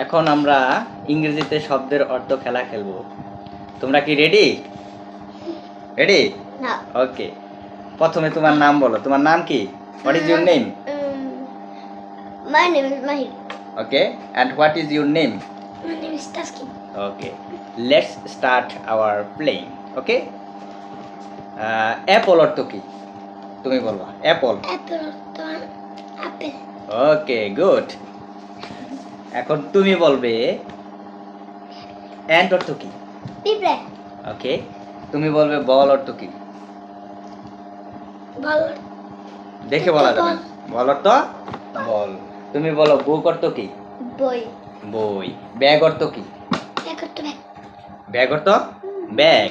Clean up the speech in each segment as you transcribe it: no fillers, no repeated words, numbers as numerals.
এখন আমরা ইংরেজিতে শব্দের অর্থ খেলা খেলবো। তোমরা কি রেডি? রেডি? না। ওকে। প্রথমে তোমার নাম বলো। তোমার নাম কি? What is your name? My name is Mahir. Okay. And what is your name? My name is Taskin. Okay. Let's start our playing. Okay? Apple অর্থ কি? তুমি বলবা। Apple. Apple or apple. Okay, good. এখন তুমি বলবে ant অর্থ কি? Piple. ওকে। তুমি বলবে বল অর্থ কি? Ball. দেখে বলা যাবে। বল অর্থ বল। তুমি বলো বুক অর্থ কি? Boy. বই। ব্যাগ অর্থ কি? Bag or bag. ব্যাগ অর্থ ব্যাগ।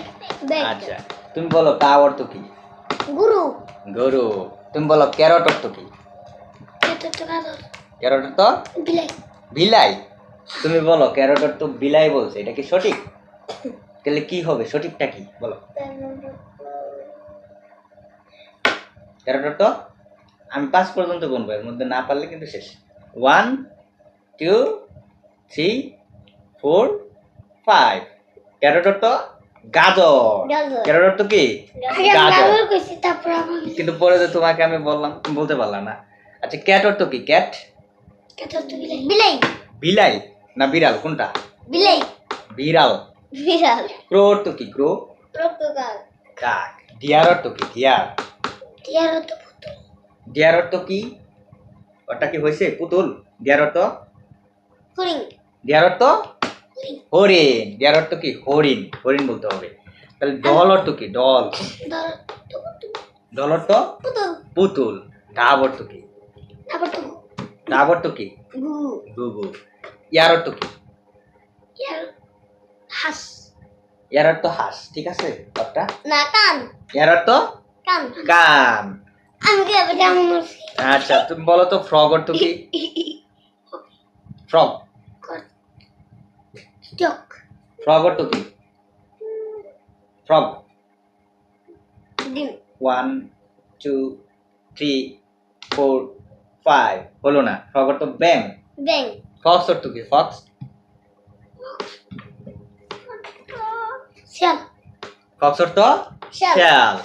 Bag. আচ্ছা। তুমি বলো কাউ অর্থ কি? Guru. গরু। তুমি বলো ক্যারট অর্থ কি? Cat or gator. ক্যারট অর্থ Bilay. বিলাই। তুমি বলো ক্যারট অর্থ বিলাই বলছে, এটা কি সঠিক? তাহলে কি হবে? সঠিকটা কি বলো? ক্যারট অর্থ আমি 5 পর্যন্ত গুনবো, এর মধ্যে না পারলে কিন্তু শেষ। 1 2 3 4 5। ক্যারট অর্থ গাজর। গাজর। ক্যারট অর্থ কি? গাজর। গাজর কইছি তারপর আমি কিন্তু পরে যে তোমাকে আমি বললাম, তুমি বলতে পারলা না। আচ্ছা, ক্যাট অর্থ কি? Cat cat or bilay. Bilay. বিলাই না বিড়াল, কোনটা? Bilay. বিড়াল। Viral. ক্রো অর্থ কি? ক্রো Crocodile. কাক। ডিয়ার অর্থ কি? Dear. Tiar or putul. Dear অর্থ কি? ওটা কি হয়েছে পুতুল? ডিয়ার অর্থ Pudding. ডিয়ার অর্থ হরিণ। ডিয়ার অর্থ কি? হরিণ। হরিণ বলতে হবে। তাহলে ডল অর্থ কি? ডল। Dal. ডল অর্থ Putul. পুতুল। ডাব অর্থ কি? Apa tu? ডাব অর্থ কি? Gu. গুগু। ইয়ার অর্থ কি? Yar. Has. ইয়ার অর্থ হাঁস। ঠিক আছে একটা। Na kan. ইয়ার অর্থ Kan. কান। আমি কি আবার জামু মরছি? আচ্ছা, তুমি বলো তো ফ্রগ অর্থ কি? ফ্রগ। Jok. ফ্রগ অর্থ কি? ফ্রগ। Dim. 1 2 3 4 5 হলো না। ফ্রগ অর্থ ব্যাং। Bang. ফক্স অর্থ কি? ফক্স। Shell. ফক্স অর্থ Shell. শিয়াল।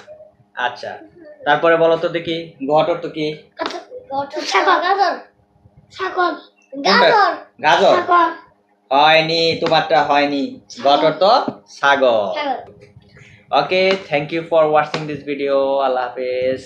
আচ্ছা, তারপরে বলো তো দেখি গট অর্থ কি? Sakor. Gazor. Sakor. কোনটা? Gazor. গাজর। Sakor. হয়নি, তোমারটা হয়নি। গট অর্থ সাগর। Sakor. Okay, thank you for watching this video. আল্লাহ হাফেজ।